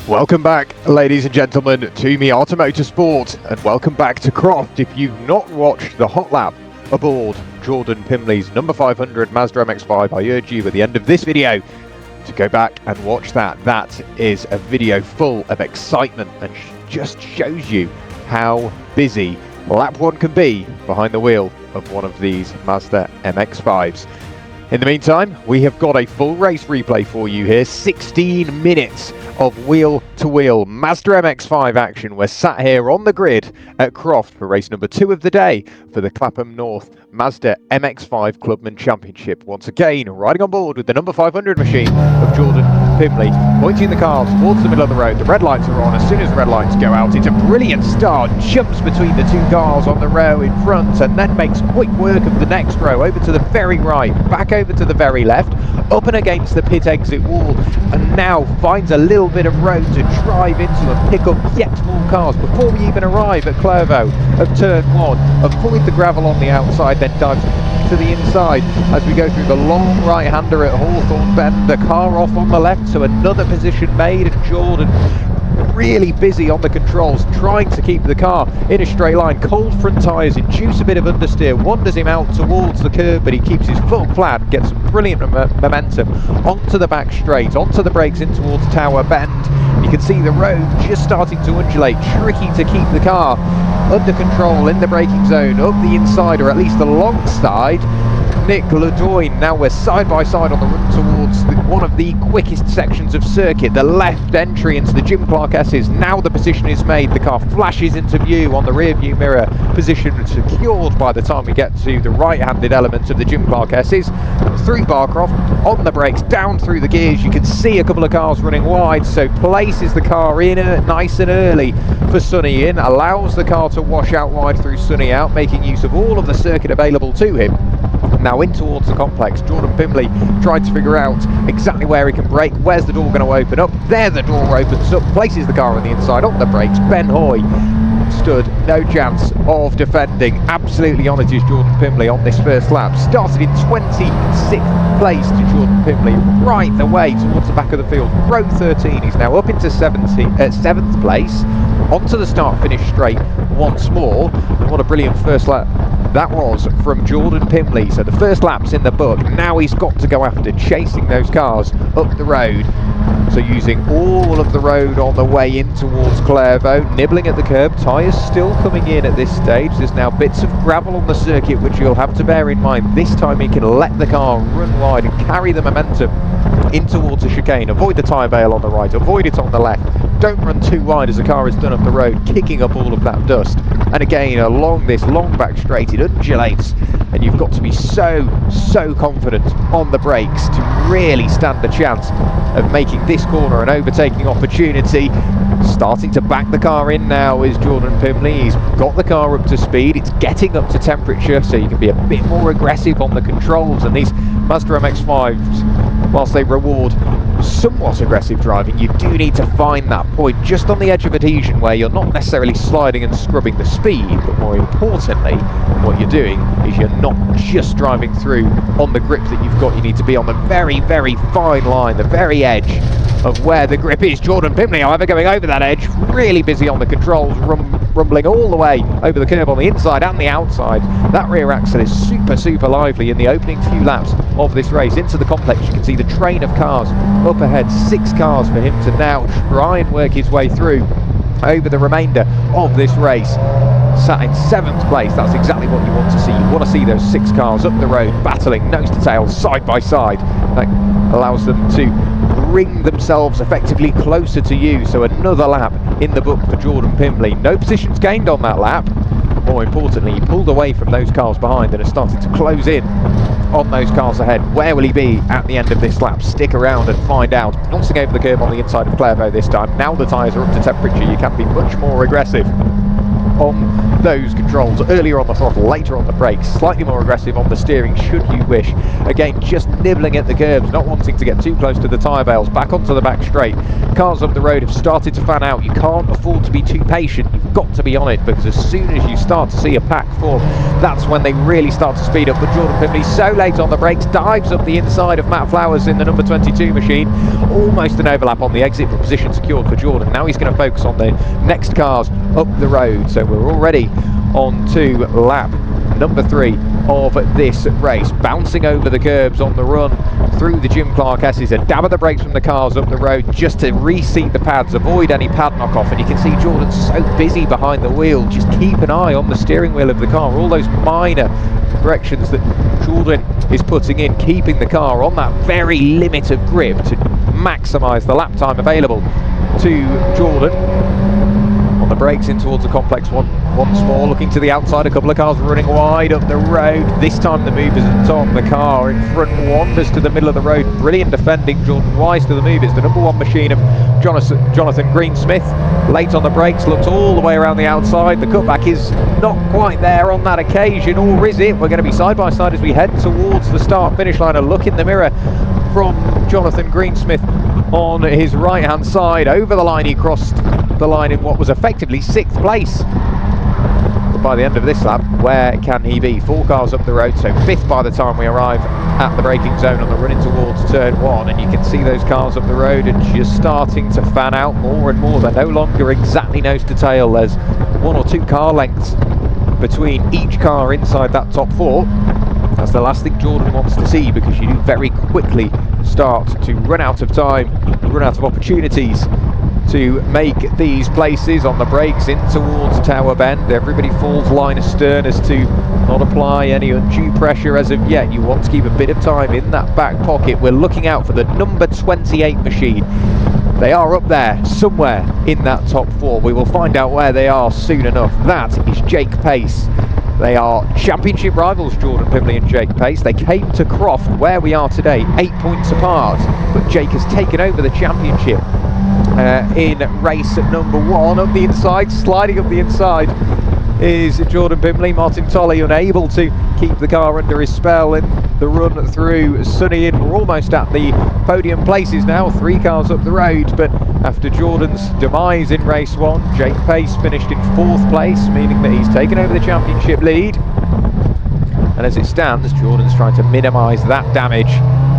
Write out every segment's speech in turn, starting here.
Welcome back, ladies and gentlemen, to Miata Motorsport, and welcome back to Croft. If you've not watched the hot lap aboard Jordan Pimley's number 500 Mazda MX-5, I urge you at the end of this video to go back and watch that. That is a video full of excitement and just shows you how busy lap 1 can be behind the wheel of one of these Mazda MX-5s. In the meantime, we have got a full race replay for you here. 16 minutes of wheel-to-wheel Mazda MX-5 action. We're sat here on the grid at Croft for race number 2 of the day for the Clapham North Mazda MX-5 Clubman Championship. Once again, riding on board with the number 500 machine of Jordan Pimley, pointing the car towards the middle of the road. The red lights are on. As soon as the red lights go out, it's a brilliant start. Jumps between the two cars on the row in front and then makes quick work of the next row over to the very right, back over to the very left, up and against the pit exit wall, and now finds a little bit of road to drive into and pick up yet more cars before we even arrive at Clervaux of turn 1. Avoid the gravel on the outside, then dives to the inside as we go through the long right-hander at Hawthorne Bend. The car off on the left, so another position made, and Jordan really busy on the controls, trying to keep the car in a straight line. Cold front tyres induce a bit of understeer, wanders him out towards the curb, but he keeps his foot flat, gets some brilliant momentum onto the back straight, onto the brakes in towards Tower Bend. You can see the road just starting to undulate, tricky to keep the car under control in the braking zone, up the inside, or at least alongside Nick Ledoyne. Now we're side by side on the run towards one of the quickest sections of circuit, the left entry into the Jim Clark S's. Now the position is made, the car flashes into view on the rear view mirror, position secured by the time we get to the right-handed element of the Jim Clark S's. Through Barcroft, on the brakes, down through the gears. You can see a couple of cars running wide, so places the car in nice and early for Sunny in, allows the car to wash out wide through Sunny out, making use of all of the circuit available to him. Now in towards the complex, Jordan Pimley trying to figure out exactly where he can brake. Where's the door going to open up? There the door opens up, places the car on the inside, on the brakes. Ben Hoy stood no chance of defending. Absolutely on it is Jordan Pimley on this first lap. Started in 26th place to Jordan Pimley, right the way towards the back of the field. Row 13, he's now up into 7th place, onto the start-finish straight once more. And what a brilliant first lap that was from Jordan Pimley. So the first lap's in the book. Now he's got to go after chasing those cars up the road. So using all of the road on the way in towards Clervaux, nibbling at the curb, tyres still coming in at this stage. There's now bits of gravel on the circuit which you'll have to bear in mind. This time he can let the car run wide and carry the momentum in towards a chicane. Avoid the tyre veil on the right, avoid it on the left. Don't run too wide as the car is done up the road, kicking up all of that dust. And again, along this long back straight, it undulates, and you've got to be so confident on the brakes to really stand a chance of making this corner an overtaking opportunity. Starting to back the car in now is Jordan Pimley. He's got the car up to speed, it's getting up to temperature, so you can be a bit more aggressive on the controls. And these Mazda MX-5s, whilst they reward somewhat aggressive driving, you do need to find that point just on the edge of adhesion where you're not necessarily sliding and scrubbing the speed, but more importantly, what you're doing is you're not just driving through on the grip that you've got. You need to be on the very fine line, the very edge of where the grip is. Jordan Pimley, however, going over that edge, really busy on the controls, rumbling all the way over the curb on the inside and the outside. That rear axle is super lively in the opening few laps of this race. Into the complex, you can see the train of cars up ahead, 6 cars for him to now try and work his way through over the remainder of this race. Sat in 7th place, that's exactly what you want to see. You want to see those 6 cars up the road, battling nose to tail, side by side. That allows them to bring themselves effectively closer to you. So another lap in the book for Jordan Pimley. No positions gained on that lap. More importantly, he pulled away from those cars behind and has started to close in on those cars ahead. Where will he be at the end of this lap? Stick around and find out. Noncing over the curb on the inside of Clervaux this time. Now the tyres are up to temperature, you can be much more aggressive on those controls, earlier on the throttle, later on the brakes, slightly more aggressive on the steering should you wish. Again, just nibbling at the curbs, not wanting to get too close to the tyre bales, back onto the back straight. Cars up the road have started to fan out. You can't afford to be too patient, you've got to be on it, because as soon as you start to see a pack form, that's when they really start to speed up. But Jordan Pimley, so late on the brakes, dives up the inside of Matt Flowers in the number 22 machine. Almost an overlap on the exit, but position secured for Jordan. Now he's going to focus on the next cars up the road. So we're already on to lap number 3 of this race, bouncing over the curbs on the run through the Jim Clark S's. A dab of the brakes from the cars up the road just to reseat the pads, avoid any pad knockoff. And you can see Jordan's so busy behind the wheel. Just keep an eye on the steering wheel of the car, all those minor corrections that Jordan is putting in, keeping the car on that very limit of grip to maximise the lap time available to Jordan. On the brakes in towards the complex once more, looking to the outside, a couple of cars running wide up the road. This time the move is at the top, the car in front wanders to the middle of the road. Brilliant defending, Jordan wise to the move. It's the number 1 machine of Jonathan Greensmith. Late on the brakes, looks all the way around the outside. The cutback is not quite there on that occasion, or is it? We're going to be side by side as we head towards the start finish line. A look in the mirror from Jonathan Greensmith on his right hand side. Over the line, he crossed the line in what was effectively 6th place. But by the end of this lap, where can he be? 4 cars up the road, so 5th by the time we arrive at the braking zone on the run in towards turn 1. And you can see those cars up the road are just starting to fan out more and more. They're no longer exactly nose to tail. There's 1 or 2 car lengths between each car inside that top 4. That's the last thing Jordan wants to see, because you do very quickly start to run out of time, run out of opportunities to make these places. On the brakes in towards Tower Bend, everybody falls line astern as to not apply any undue pressure as of yet. You want to keep a bit of time in that back pocket. We're looking out for the number 28 machine. They are up there somewhere in that top 4. We will find out where they are soon enough. That is Jake Pace. They are championship rivals, Jordan Pimley and Jake Pace. They came to Croft, where we are today, 8 points apart, but Jake has taken over the championship in race number 1. Up the inside, sliding up the inside, is Jordan Pimley. Martin Tolley unable to keep the car under his spell in the run through Sunny Inn. We're almost at the podium places now, 3 cars up the road, but after Jordan's demise in race 1, Jake Pace finished in 4th place, meaning that he's taken over the championship lead. And as it stands, Jordan's trying to minimise that damage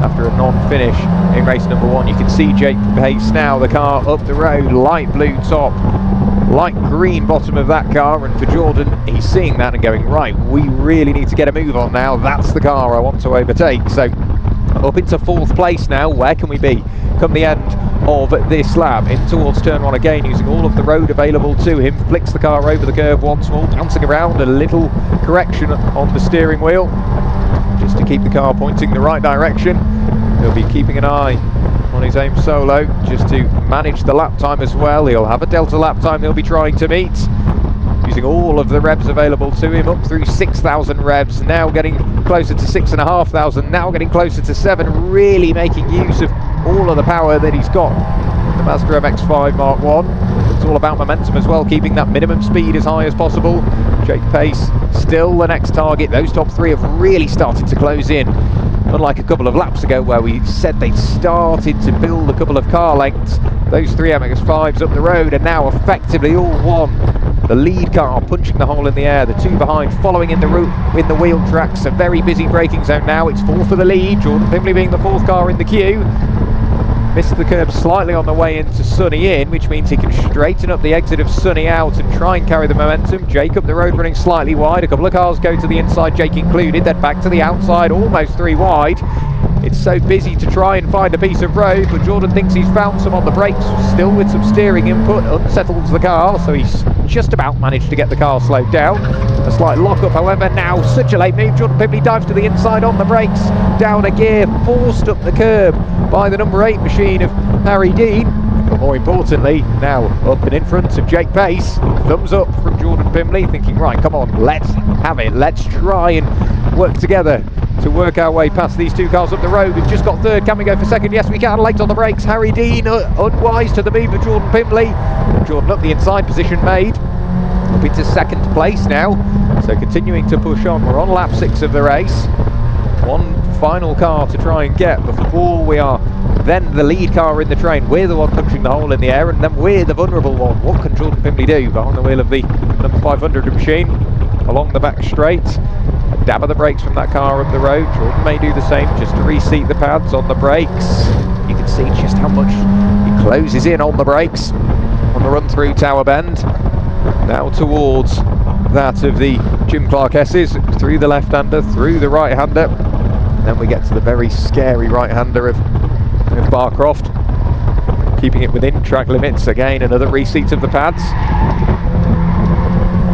after a non-finish in race number 1. You can see Jake Pace now, the car up the road, light blue top, light green bottom of that car, and for Jordan, he's seeing that and going, right, we really need to get a move on now. That's the car I want to overtake. So up into 4th place now. Where can we be come the end of this lap? In towards turn 1 again, using all of the road available to him, flicks the car over the curve once more, bouncing around, a little correction on the steering wheel just to keep the car pointing the right direction. He'll be keeping an eye on his aim solo just to manage the lap time as well. He'll have a delta lap time he'll be trying to meet, using all of the revs available to him, up through 6,000 revs, now getting closer to 6,500, now getting closer to 7, really making use of all of the power that he's got. The Mazda MX-5 Mark 1. It's all about momentum as well, keeping that minimum speed as high as possible. Jake Pace still the next target. Those top 3 have really started to close in, unlike a couple of laps ago where we said they'd started to build a couple of car lengths. Those 3 MX-5s up the road are now effectively all one. The lead car punching the hole in the air, the 2 behind following in the wheel tracks. A very busy braking zone now. It's 4 for the lead, Jordan Pimley being the 4th car in the queue. Missed the curb slightly on the way into Sunny Inn, which means he can straighten up the exit of Sunny out and try and carry the momentum. Jake up the road running slightly wide. A couple of cars go to the inside, Jake included, then back to the outside, almost 3 wide. It's so busy to try and find a piece of road, but Jordan thinks he's found some on the brakes, still with some steering input, unsettles the car, so he's just about managed to get the car slowed down. A slight lock-up, however, now such a late move. Jordan Pimley dives to the inside on the brakes, down a gear, forced up the curb by the number 8 machine of Harry Dean. But more importantly, now up and in front of Jake Pace. Thumbs up from Jordan Pimley, thinking, right, come on, let's have it. Let's try and work together to work our way past these 2 cars up the road. We've just got 3rd. Can we go for 2nd? Yes, we can. Late on the brakes. Harry Dean unwise to the move of Jordan Pimley. Jordan up the inside, position made. up into second place now. So continuing to push on. We're on lap 6 of the race. One final car to try and get before we are then the lead car in the train. We're the one punching the hole in the air, and then we're the vulnerable one. What can Jordan Pimley do behind the wheel of the number 500 machine along the back straight? A dab of the brakes from that car up the road. Jordan may do the same just to reseat the pads on the brakes. You can see just how much he closes in on the brakes on the run through Tower Bend. Now towards that of the Jim Clark S's, through the left-hander, through the right-hander. Then we get to the very scary right-hander of Barcroft, keeping it within track limits. Again, another reseat of the pads.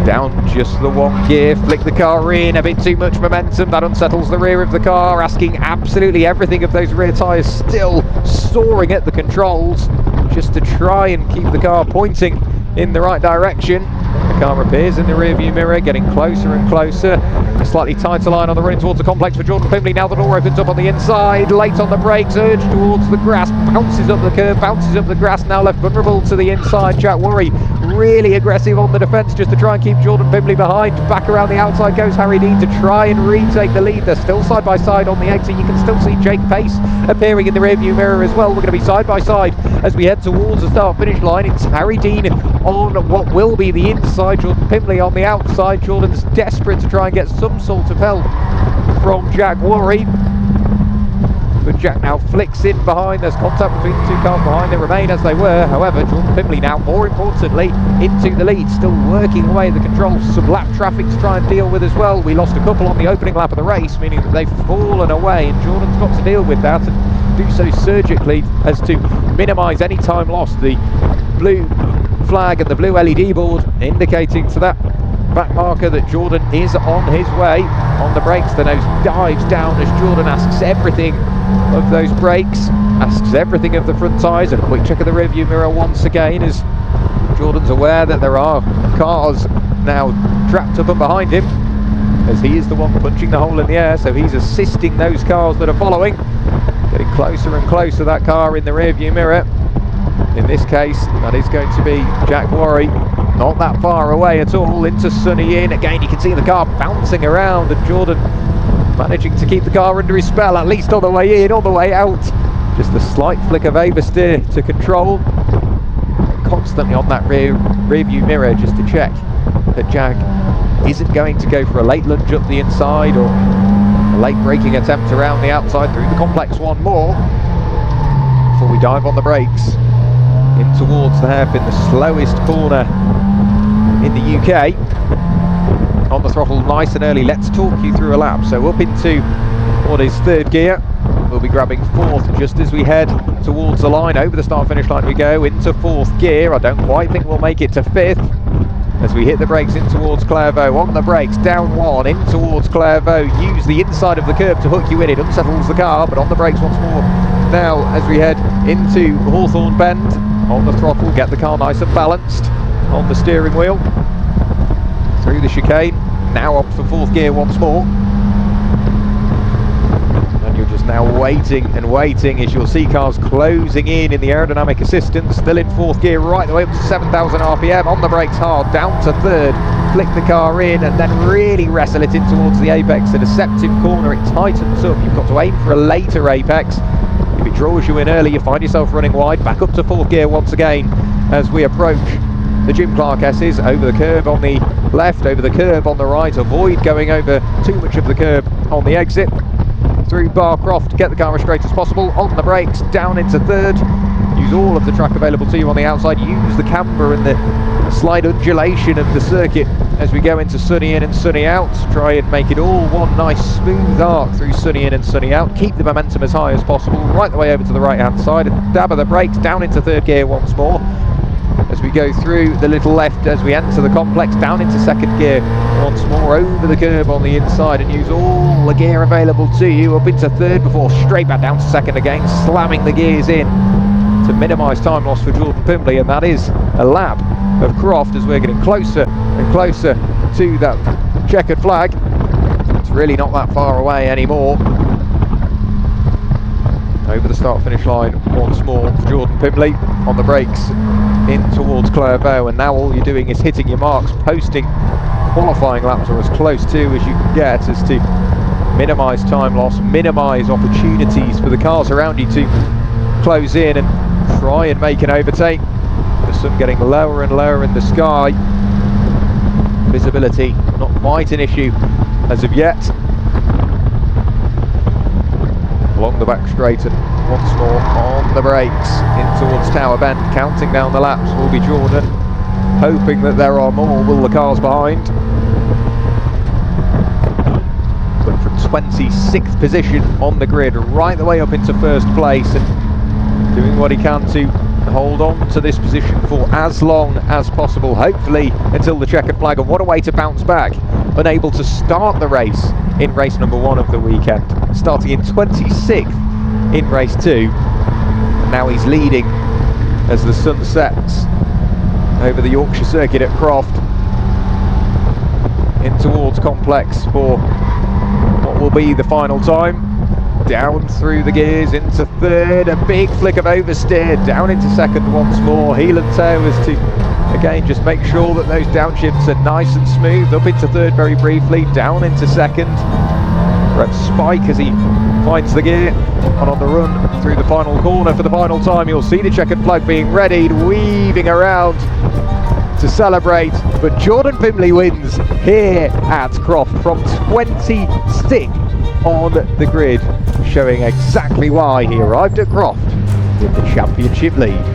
Down just the one gear, flick the car in, a bit too much momentum, that unsettles the rear of the car, asking absolutely everything of those rear tyres, still soaring at the controls, just to try and keep the car pointing in the right direction. The car appears in the rearview mirror, getting closer and closer. A slightly tighter line on the run towards the complex for Jordan Pimley. Now the door opens up on the inside, late on the brakes, urge towards the grass, bounces up the curve, bounces up the grass, now left vulnerable to the inside. Jack Worry really aggressive on the defence just to try and keep Jordan Pimley behind. Back around the outside goes Harry Dean to try and retake the lead. They're still side by side on the exit. You can still see Jake Pace appearing in the rearview mirror as well. We're going to be side by side as we head towards the start finish line. It's Harry Dean on what will be the inside, Jordan Pimley on the outside. Jordan's desperate to try and get some sort of help from Jack Worry, but Jack now flicks in behind. There's contact between the two cars behind. They remain as they were. However, Jordan Pimley now, more importantly, into the lead, still working away the controls. Some lap traffic to try and deal with as well. We lost a couple on the opening lap of the race, meaning that they've fallen away, and Jordan's got to deal with that and do so surgically as to minimise any time lost. The blue flag and the blue LED board indicating to that back marker that Jordan is on his way. On the brakes, the nose dives down as Jordan asks everything of those brakes, asks everything of the front tyres. A quick check of the rearview mirror once again as Jordan's aware that there are cars now trapped up and behind him, as he is the one punching the hole in the air, so he's assisting those cars that are following, getting closer and closer, that car in the rearview mirror. In this case, that is going to be Jack Worry, not that far away at all, into Sunny Inn. Again, you can see the car bouncing around, and Jordan managing to keep the car under his spell, at least on the way in. On the way out, just a slight flick of oversteer to control, constantly on that rearview mirror just to check that Jack isn't going to go for a late lunge up the inside or a late braking attempt around the outside through the complex one more before we dive on the brakes in towards the hairpin, the slowest corner in the UK. On the throttle nice and early. Let's talk you through a lap. So up into what is third gear, we'll be grabbing fourth just as we head towards the line. Over the start finish line we go into fourth gear. I don't quite think we'll make it to fifth as we hit the brakes in towards Clairvaux. On the brakes, down one, in towards Clairvaux. Use the inside of the curb to hook you in. It unsettles the car, but on the brakes once more now as we head into Hawthorne Bend. On the throttle, get the car nice and balanced on the steering wheel. Through the chicane, now up for fourth gear once more. And you're just now waiting and waiting as you'll see cars closing in the aerodynamic assistance. Still in fourth gear, right the way up to 7,000 RPM. On the brakes hard, down to third. Flick the car in and then really wrestle it in towards the apex. A deceptive corner, it tightens up. You've got to aim for a later apex. If it draws you in early, you find yourself running wide. Back up to fourth gear once again as we approach the Jim Clark S's. Over the curb on the left, over the curb on the right. Avoid going over too much of the curb on the exit. Through Barcroft, get the car as straight as possible. On the brakes, down into third. Use all of the track available to you on the outside. Use the camber and the slight undulation of the circuit as we go into Sunny In and Sunny Out. Try and make it all one nice smooth arc through Sunny In and Sunny Out. Keep the momentum as high as possible, right the way over to the right hand side, and dab of the brakes down into third gear once more as we go through the little left as we enter the complex, down into second gear once more, over the curb on the inside, and use all the gear available to you up into third before straight back down to second again, slamming the gears in to minimise time loss for Jordan Pimley. And that is a lap of Croft as we're getting closer and closer to that checkered flag. It's really not that far away anymore. Over the start finish line once more for Jordan Pimley. On the brakes, in towards Clairvaux, and now all you're doing is hitting your marks, posting qualifying laps or as close to as you can get, as to minimise time loss, minimise opportunities for the cars around you to close in and try and make an overtake. The sun getting lower and lower in the sky. Visibility not quite an issue as of yet. Along the back straight and once more on the brakes in towards Tower Bend. Counting down the laps will be Jordan, hoping that there are more. Will the cars behind? But from 26th position on the grid right the way up into first place, and doing what he can to hold on to this position for as long as possible, hopefully until the checkered flag. And what a way to bounce back, unable to start the race in race number 1 of the weekend, starting in 26th in race 2, and now he's leading as the sun sets over the Yorkshire Circuit at Croft in towards Complex for what will be the final time. Down through the gears into third, a big flick of oversteer, down into second once more. Heel and tail as to again just make sure that those downshifts are nice and smooth. Up into third very briefly, down into second. Red Spike as he finds the gear, and on the run through the final corner for the final time. You'll see the checkered flag being readied, weaving around to celebrate, but Jordan Pimley wins here at Croft from 26th on the grid, showing exactly why he arrived at Croft with the championship lead.